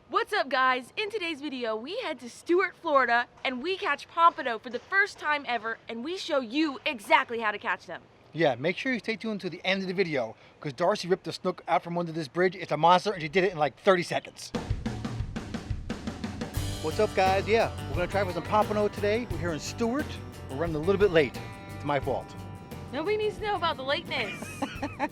What's up, guys? In today's video, we head to Stuart, Florida, and we catch pompano for the first time ever, and we show you exactly how to catch them. Yeah, make sure you stay tuned to the end of the video, because Darcy ripped the snook out from under this bridge. It's a monster, and she did it in like 30 seconds. What's up, guys? Yeah, we're gonna try for some pompano today. We're here in Stuart. We're running a little bit late. It's my fault. Nobody needs to know about the lateness.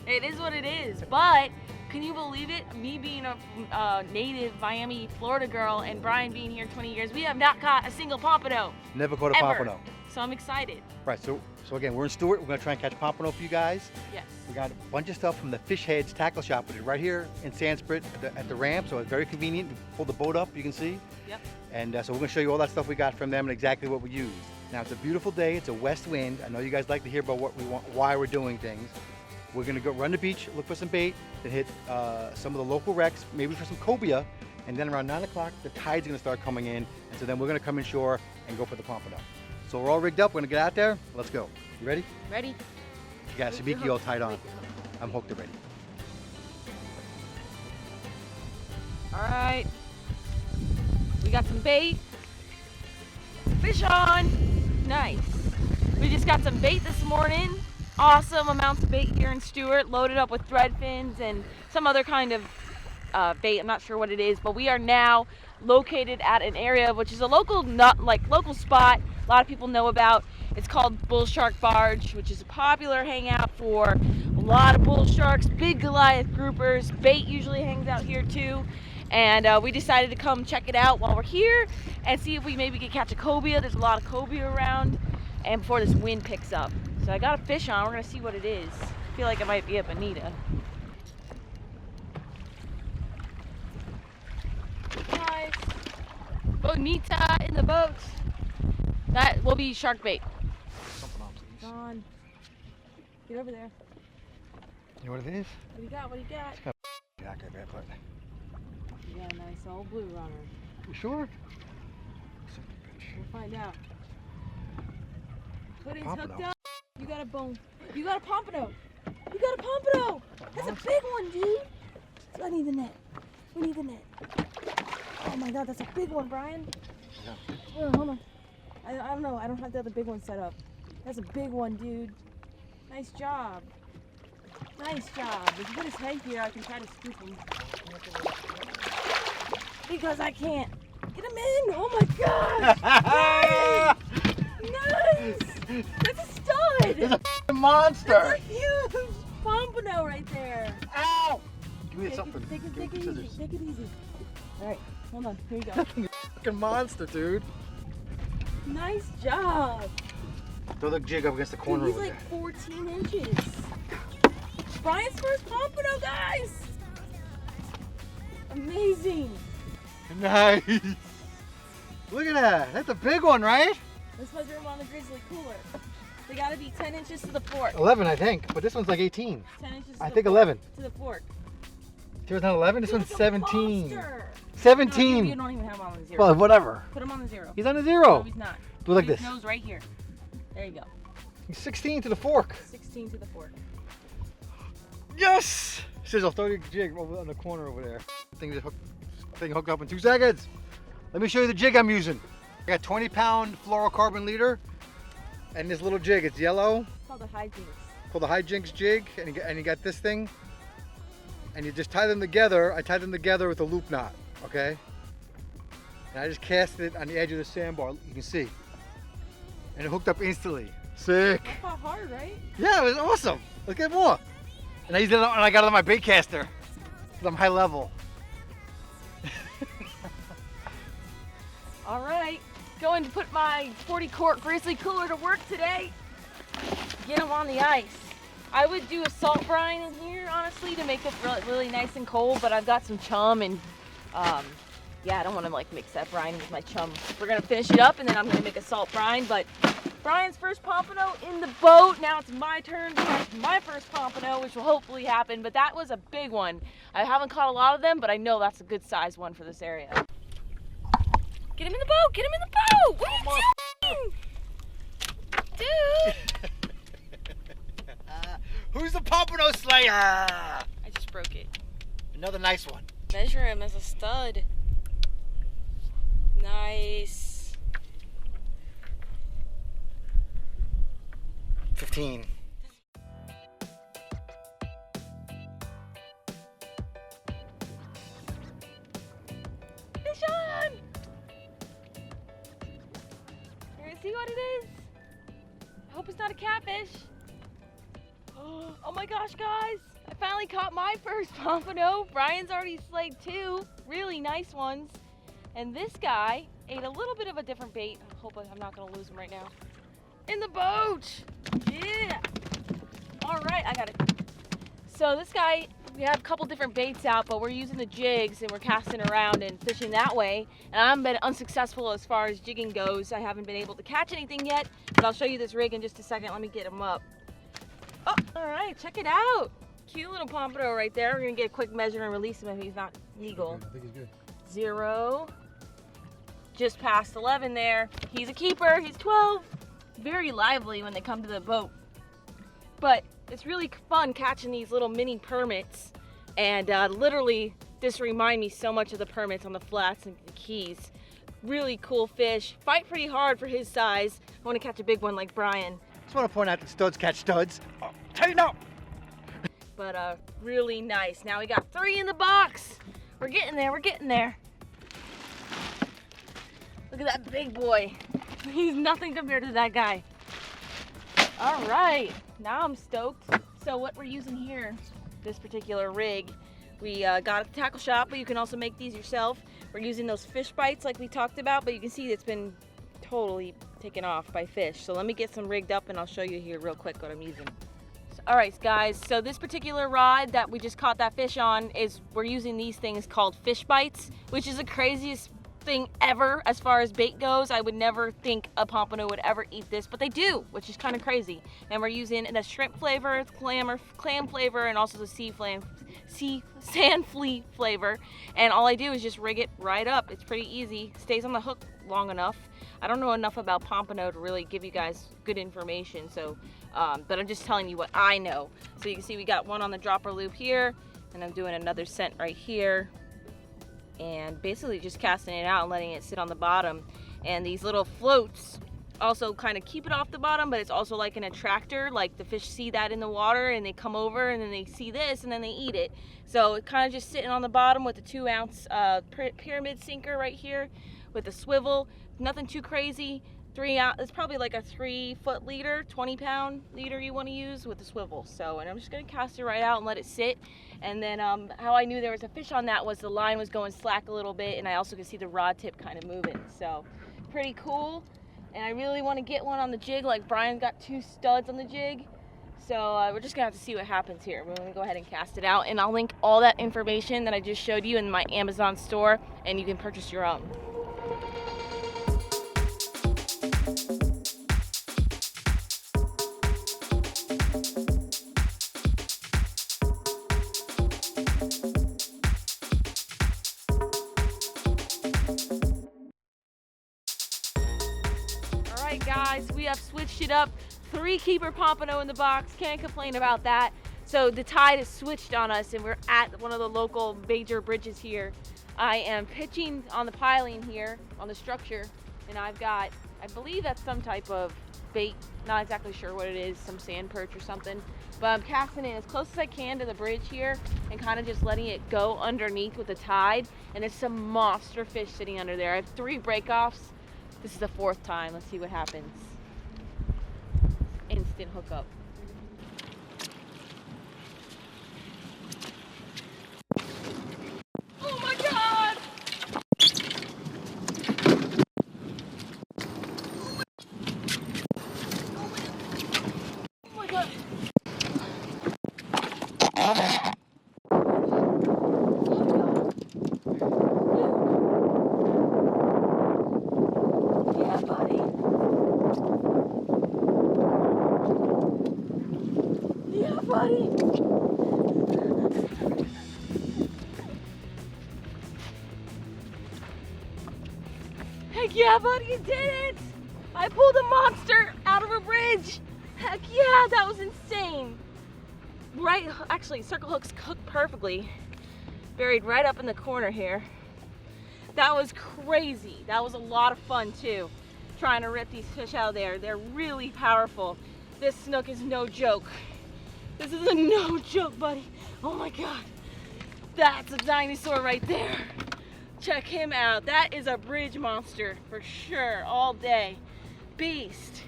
It is what it is, but can you believe it? Me being a native Miami, Florida girl, and Brian being here 20 years, we have not caught a single pompano. Never caught a pompano. So I'm excited. Right, so again, we're in Stuart. We're gonna try and catch pompano for you guys. Yes. We got a bunch of stuff from the Fish Heads Tackle Shop, which is right here in Sansprit at the ramp, so it's very convenient to pull the boat up, you can see. Yep. And so we're gonna show you all that stuff we got from them and exactly what we use. Now, it's a beautiful day. It's a west wind. I know you guys like to hear about what we want, why we're doing things. We're gonna go run the beach, look for some bait, then hit some of the local wrecks, maybe for some cobia, and then around 9 o'clock, the tide's gonna start coming in, and so then we're gonna come inshore and go for the pompano. So we're all rigged up, we're gonna get out there, let's go. You ready? Ready. You got sabiki all tied on. I'm hooked already. All right, we got some bait. Fish on. Nice. We just got some bait this morning. Awesome amounts of bait here in Stuart, loaded up with thread fins and some other kind of bait. I'm not sure what it is, but we are now located at an area which is a local spot a lot of people know about. It's called Bull Shark Barge, which is a popular hangout for a lot of bull sharks, big Goliath groupers. Bait usually hangs out here too. And we decided to come check it out while we're here and see if we maybe can catch a cobia. There's a lot of cobia around, and before this wind picks up. So I got a fish on. We're gonna see what it is. I feel like it might be a bonita. Guys, bonita in the boat. That will be shark bait. Don, get over there. You know what it is? What do you got? What do you got? It's got a jack, I bet, but... You got a nice old blue runner. You sure? We'll find out. Hoodie's hooked up. You got a bone. You got a pompano. You got a pompano. That's a big one, dude. So I need the net. We need the net. Oh my God, that's a big one, Brian. Yeah. Oh, hold on. I don't know. I don't have the other big one set up. That's a big one, dude. Nice job. Nice job. If you put his head here, I can try to scoop him. Because I can't. Get him in! Oh my gosh! Nice! That's a stud! It's a monster! That's a huge pompano right there. Ow! Give me something. Take it easy. Take it easy. Alright, hold on. Here you go. That thing is a fucking monster, dude. Nice job. Throw the jig up against the corner over there. He's like 14 inches. Brian's first pompano, guys! Amazing. Nice. Look at that. That's a big one, right? Let's measure them on the grizzly cooler. They gotta be 10 inches to the fork. 11, I think, but this one's like 18. 10 inches I think 11. To the fork. Yours not 11? This one's 17. Monster. 17. No, you don't even have him on the zero. Well, whatever. Put him on the zero. He's on the zero. No, he's not. Do it like his this. Nose right here. There you go. He's 16 to the fork. 16 to the fork. Yes! Says I'll throw your jig over on the corner over there. Thing hooked up in 2 seconds. Let me show you the jig I'm using. I got 20-pound fluorocarbon leader and this little jig. It's yellow. It's called the hijinks. Called the hijinks jig, and you got this thing, and you just tie them together. I tied them together with a loop knot. Okay. And I just cast it on the edge of the sandbar. You can see, and it hooked up instantly. Sick. That's not hard, right? Yeah, it was awesome. Let's get more. And I got it on my bait caster. Because I'm high level. All right, going to put my 40-quart grizzly cooler to work today. Get them on the ice. I would do a salt brine in here, honestly, to make it really nice and cold, but I've got some chum and, yeah, I don't want to like mix that brine with my chum. We're gonna finish it up and then I'm gonna make a salt brine, but Brian's first pompano in the boat. Now it's my turn to catch my first pompano, which will hopefully happen, but that was a big one. I haven't caught a lot of them, but I know that's a good size one for this area. Get him in the boat! Get him in the boat! What are you doing? Dude! Who's the pompano slayer? I just broke it. Another nice one. Measure him as a stud. 15. Fish on! You're gonna see what it is? I hope it's not a catfish. Oh my gosh, guys! I finally caught my first pompano. Brian's already slayed 2 really nice ones. And this guy ate a little bit of a different bait. I hope I'm not gonna lose him right now. In the boat! Yeah! All right, I got it. So this guy, we have a couple different baits out, but we're using the jigs and we're casting around and fishing that way. And I've been unsuccessful as far as jigging goes. I haven't been able to catch anything yet, but I'll show you this rig in just a second. Let me get him up. Oh, all right, check it out. Cute little pompano right there. We're gonna get a quick measure and release him if he's not legal. I think he's good. 0. Just past 11 there. He's a keeper, he's 12. Very lively when they come to the boat. But it's really fun catching these little mini permits. And literally, this reminds me so much of the permits on the flats and the keys. Really cool fish. Fight pretty hard for his size. I want to catch a big one like Brian. Just want to point out that studs catch studs. Oh, tighten up! But really nice. Now we got 3 in the box. We're getting there, we're getting there. Look at that big boy. He's nothing compared to that guy. All right, now I'm stoked. So what we're using here, this particular rig, we got at the tackle shop, but you can also make these yourself. We're using those fish bites like we talked about, but you can see it's been totally taken off by fish. So let me get some rigged up and I'll show you here real quick what I'm using. All right, guys, so this particular rod that we just caught that fish on we're using these things called fish bites, which is the craziest thing ever as far as bait goes. I would never think a pompano would ever eat this, but they do, which is kind of crazy. And we're using the shrimp flavor, clam flavor, and also the sand flea flavor. And all I do is just rig it right up. It's pretty easy. Stays on the hook long enough. I don't know enough about pompano to really give you guys good information, so but I'm just telling you what I know. So you can see we got one on the dropper loop here, and I'm doing another scent right here, and basically just casting it out and letting it sit on the bottom. And these little floats also kind of keep it off the bottom, but it's also like an attractor. Like the fish see that in the water and they come over and then they see this and then they eat it. So it kind of just sitting on the bottom with a 2-ounce pyramid sinker right here with a swivel. Nothing too crazy. 3 ounce, it's probably like a 3-foot leader, 20-pound leader you want to use with the swivel. So, and I'm just gonna cast it right out and let it sit. And then how I knew there was a fish on that was the line was going slack a little bit, and I also could see the rod tip kind of moving. So pretty cool. And I really want to get one on the jig, like Brian got 2 studs on the jig. So we're just gonna have to see what happens here. We're gonna go ahead and cast it out, and I'll link all that information that I just showed you in my Amazon store, and you can purchase your own. Guys, we have switched it up. 3 keeper pompano in the box, can't complain about that. So the tide is switched on us and we're at one of the local major bridges here. I am pitching on the piling here on the structure, and I've got, I believe that's some type of bait, not exactly sure what it is, some sand perch or something, but I'm casting it as close as I can to the bridge here and kind of just letting it go underneath with the tide. And there's some monster fish sitting under there. I have 3 breakoffs. This is the 4th time. Let's see what happens. Instant hookup. Oh my God! Oh my God! Yeah, buddy. Yeah, buddy. Heck yeah, buddy, you did it! I pulled a monster out of a bridge. Heck yeah, that was insane. Right, actually, circle hooks cooked perfectly. Buried right up in the corner here. That was crazy. That was a lot of fun too, trying to rip these fish out of there. They're really powerful. This snook is no joke. This is a no joke, buddy. Oh my God. That's a dinosaur right there. Check him out. That is a bridge monster for sure, all day. Beast.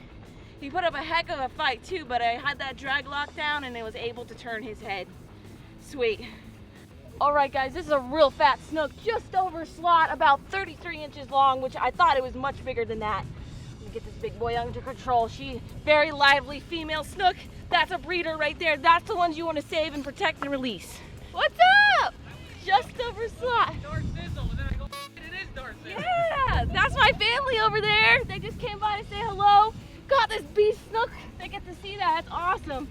He put up a heck of a fight too, but I had that drag lock down and it was able to turn his head. Sweet. All right, guys, this is a real fat snook, just over slot, about 33 inches long, which I thought it was much bigger than that. Let me get this big boy under control. She, very lively female snook. That's a breeder right there. That's the ones you want to save and protect and release. What's up? Just over slot. Darcizzle, and then I go, it is Darcizzle. Yeah, that's my family over there. They just came by to say hello. Got this beast snook. They get to see that. It's awesome.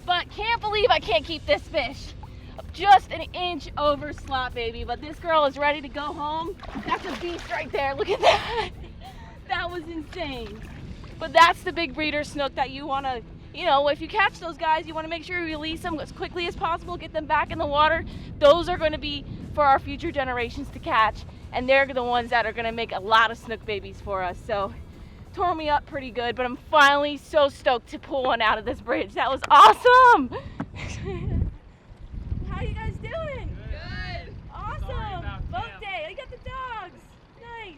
But can't believe I can't keep this fish. Just an inch over slot, baby. But this girl is ready to go home. That's a beast right there. Look at that. That was insane. But that's the big breeder snook that you want to, you know, if you catch those guys, you want to make sure you release them as quickly as possible, get them back in the water. Those are going to be for our future generations to catch. And they're the ones that are going to make a lot of snook babies for us. So tore me up pretty good, but I'm finally so stoked to pull one out of this bridge. That was awesome. How you guys doing? Good. Awesome. Boat day. I got the dogs. Nice.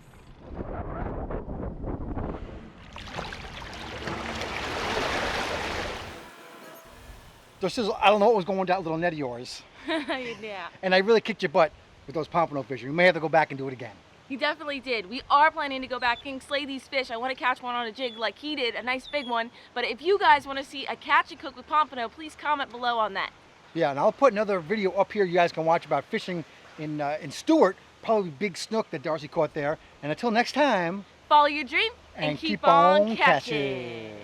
Darcizzle, I don't know what was going on with that little net of yours. Yeah. And I really kicked your butt with those pompano fishing. We may have to go back and do it again. He definitely did. We are planning to go back and slay these fish. I want to catch one on a jig like he did, a nice big one. But if you guys want to see a catch and cook with pompano, please comment below on that. Yeah, and I'll put another video up here you guys can watch about fishing in Stuart. Probably big snook that Darcy caught there. And until next time, Follow your dream and keep on catching.